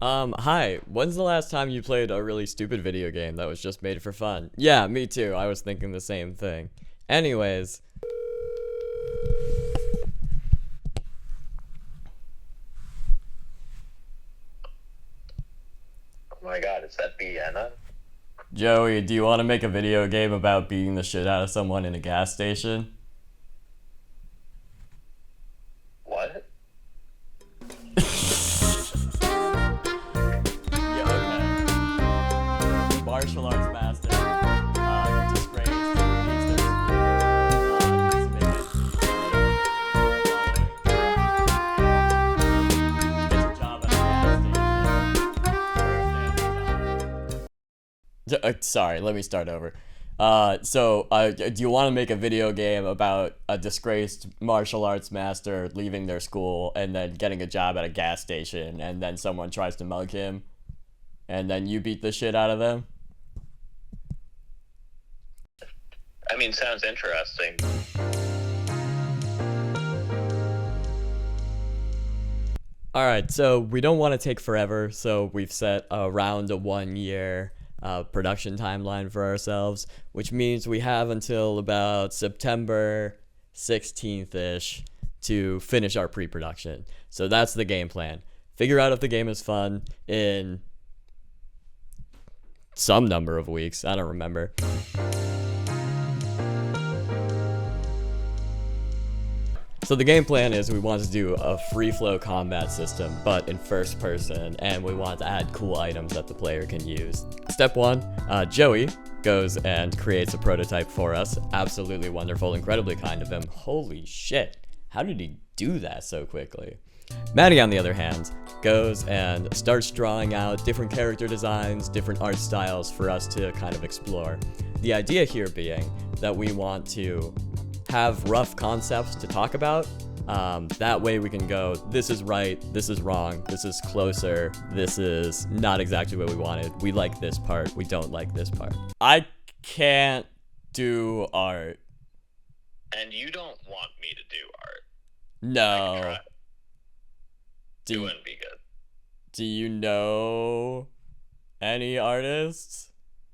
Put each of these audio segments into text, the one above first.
Hi. When's the last time you played a really stupid video game that was just made for fun? Yeah, me too. I was thinking the same thing. Anyways. Oh my god, is that Vienna? Joey, do you want to make a video game about beating the shit out of someone in a gas station? What? Yeah, okay. Martial arts master. Disgraced. Needs to make it. Gets a job at a gas station. Sorry, let me start over. Do you want to make a video game about a disgraced martial arts master leaving their school and then getting a job at a gas station, and then someone tries to mug him, and then you beat the shit out of them? I mean, sounds interesting. Alright, so we don't want to take forever, so we've set around a 1 year production timeline for ourselves, which means we have until about September 16th-ish to finish our pre-production. So that's the game plan. Figure out if the game is fun in some number of weeks. I don't remember. So the game plan is we want to do a free flow combat system, but in first person, and we want to add cool items that the player can use. Step one, Joey goes and creates a prototype for us. Absolutely wonderful, incredibly kind of him. Holy shit, how did he do that so quickly? Maddie, on the other hand, goes and starts drawing out different character designs, different art styles for us to kind of explore. The idea here being that we want to have rough concepts to talk about. That way we can go, this is right, this is wrong, this is closer, this is not exactly what we wanted, we like this part, we don't like this part. I can't do art. And you don't want me to do art. No. It wouldn't be good. Do you know any artists?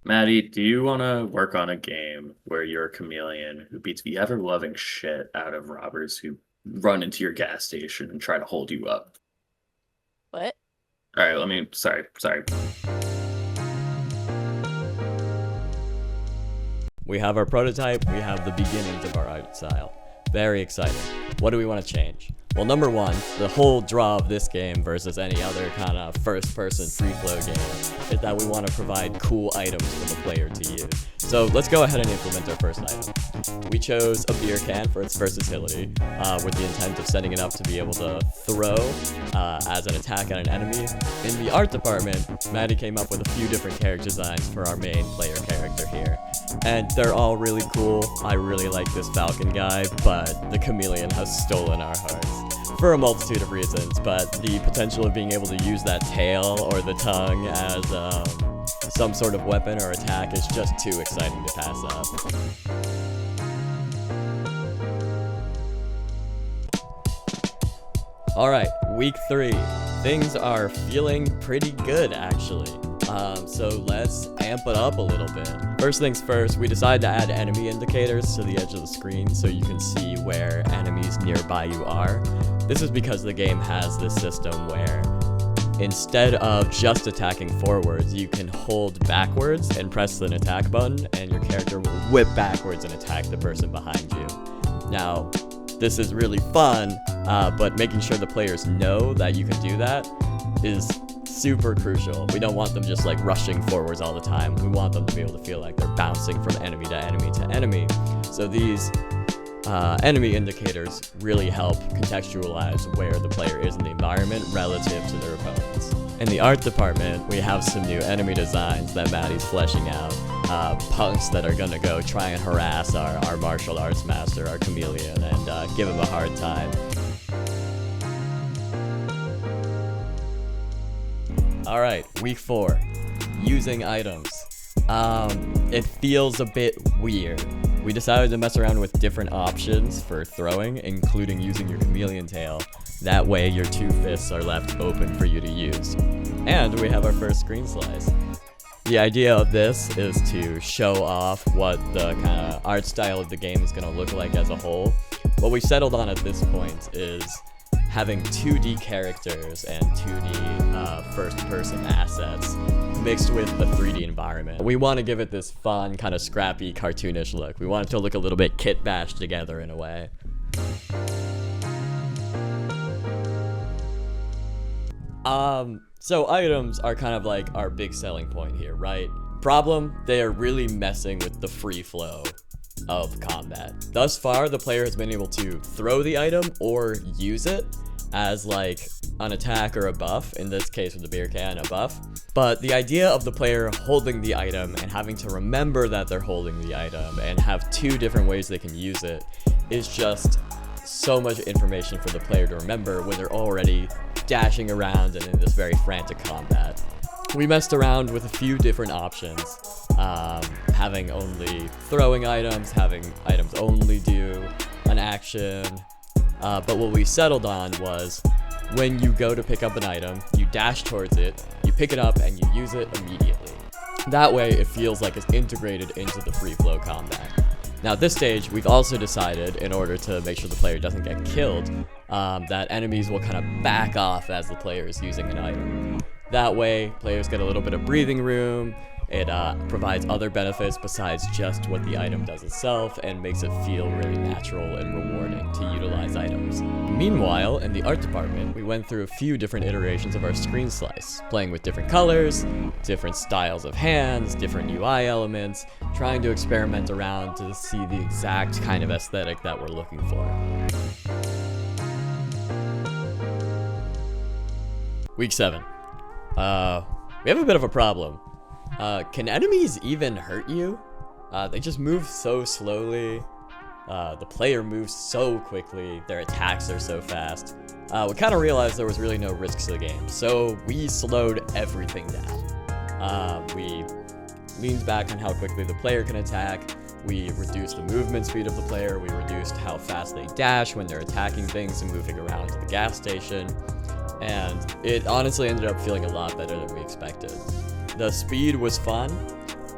Maddie, do you want to work on a game where you're a chameleon who beats the ever-loving shit out of robbers who run into your gas station and try to hold you up? What? All right, sorry. We have our prototype, we have the beginnings of our art style. Very exciting. What do we want to change? Well, number one, the whole draw of this game versus any other kind of first-person free-flow game is that we want to provide cool items for the player to use. So let's go ahead and implement our first item. We chose a beer can for its versatility, with the intent of setting it up to be able to throw as an attack at an enemy. In the art department, Maddie came up with a few different character designs for our main player character here. And they're all really cool. I really like this Falcon guy, but the Chameleon has stolen our hearts. For a multitude of reasons, but the potential of being able to use that tail or the tongue as some sort of weapon or attack is just too exciting to pass up. Alright, week 3. Things are feeling pretty good, actually. So let's amp it up a little bit. First things first, we decided to add enemy indicators to the edge of the screen so you can see where enemies nearby you are. This is because the game has this system where instead of just attacking forwards, you can hold backwards and press an attack button, and your character will whip backwards and attack the person behind you. Now, this is really fun, but making sure the players know that you can do that is super crucial. We don't want them just like rushing forwards all the time. We want them to be able to feel like they're bouncing from enemy to enemy to enemy. So these enemy indicators really help contextualize where the player is in the environment relative to their opponents. In the art department, we have some new enemy designs that Maddie's fleshing out. Punks that are gonna go try and harass our martial arts master, our chameleon, and give him a hard time. Alright, week 4. Using items. It feels a bit weird. We decided to mess around with different options for throwing, including using your chameleon tail. That way your 2 fists are left open for you to use. And we have our first screen slice. The idea of this is to show off what the kind of art style of the game is going to look like as a whole. What we settled on at this point is having 2D characters and 2D first-person assets mixed with a 3D environment. We want to give it this fun, kind of scrappy, cartoonish look. We want it to look a little bit kit bashed together in a way. So items are kind of like our big selling point here, right? Problem, they are really messing with the free flow of combat. Thus far, the player has been able to throw the item or use it as like an attack or a buff, in this case with the beer can, a buff. But the idea of the player holding the item and having to remember that they're holding the item and have 2 different ways they can use it is just so much information for the player to remember when they're already dashing around and in this very frantic combat. We messed around with a few different options, having only throwing items, having items only do an action, but what we settled on was when you go to pick up an item, you dash towards it, you pick it up, and you use it immediately. That way, it feels like it's integrated into the free flow combat. Now at this stage, we've also decided, in order to make sure the player doesn't get killed, that enemies will kind of back off as the player is using an item. That way, players get a little bit of breathing room, it provides other benefits besides just what the item does itself, and makes it feel really natural and rewarding to utilize items. Meanwhile, in the art department, we went through a few different iterations of our screen slice, playing with different colors, different styles of hands, different UI elements, trying to experiment around to see the exact kind of aesthetic that we're looking for. Week 7. We have a bit of a problem. Can enemies even hurt you? They just move so slowly. The player moves so quickly. Their attacks are so fast. We kind of realized there was really no risks to the game, so we slowed everything down. We leaned back on how quickly the player can attack. We reduced the movement speed of the player. We reduced how fast they dash when they're attacking things and moving around to the gas station. And it honestly ended up feeling a lot better than we expected. The speed was fun,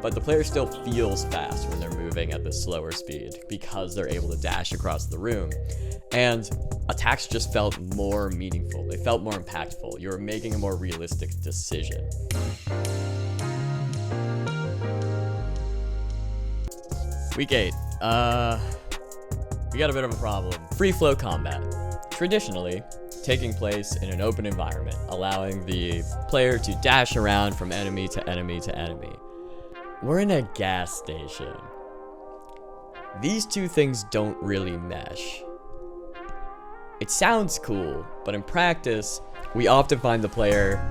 but the player still feels fast when they're moving at this slower speed because they're able to dash across the room. And attacks just felt more meaningful. They felt more impactful. You were making a more realistic decision. Week 8. We got a bit of a problem. Free flow combat. Traditionally, taking place in an open environment, allowing the player to dash around from enemy to enemy to enemy. We're in a gas station. These 2 things don't really mesh. It sounds cool, but in practice, we often find the player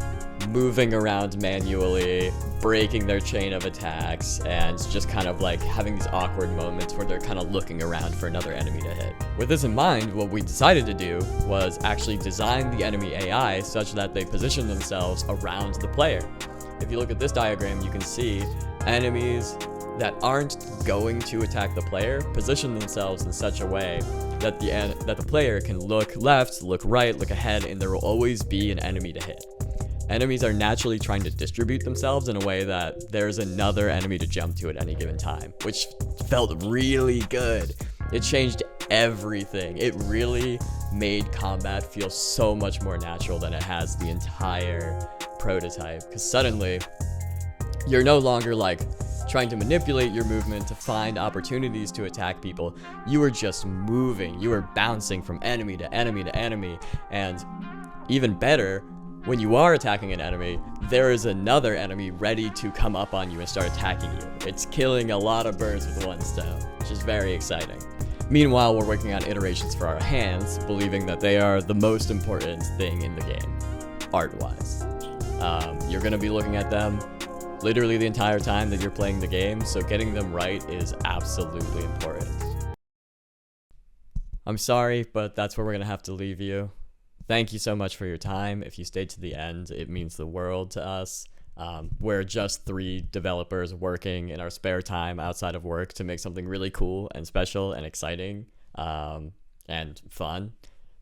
moving around manually, breaking their chain of attacks, and just kind of like having these awkward moments where they're kind of looking around for another enemy to hit. With this in mind, what we decided to do was actually design the enemy AI such that they position themselves around the player. If you look at this diagram, you can see enemies that aren't going to attack the player position themselves in such a way that the player can look left, look right, look ahead, and there will always be an enemy to hit. Enemies are naturally trying to distribute themselves in a way that there's another enemy to jump to at any given time, which felt really good. It changed everything. It really made combat feel so much more natural than it has the entire prototype, because suddenly you're no longer like trying to manipulate your movement to find opportunities to attack people. You are just moving. You are bouncing from enemy to enemy to enemy, and even better, when you are attacking an enemy, there is another enemy ready to come up on you and start attacking you. It's killing a lot of birds with one stone, which is very exciting. Meanwhile, we're working on iterations for our hands, believing that they are the most important thing in the game, art-wise. You're going to be looking at them literally the entire time that you're playing the game, so getting them right is absolutely important. I'm sorry, but that's where we're going to have to leave you. Thank you so much for your time. If you stayed to the end, it means the world to us. We're just 3 developers working in our spare time outside of work to make something really cool and special and exciting and fun.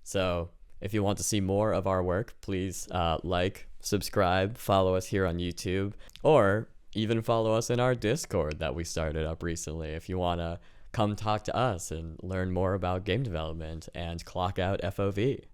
So if you want to see more of our work, please like, subscribe, follow us here on YouTube, or even follow us in our Discord that we started up recently if you want to come talk to us and learn more about game development and clock out FOV.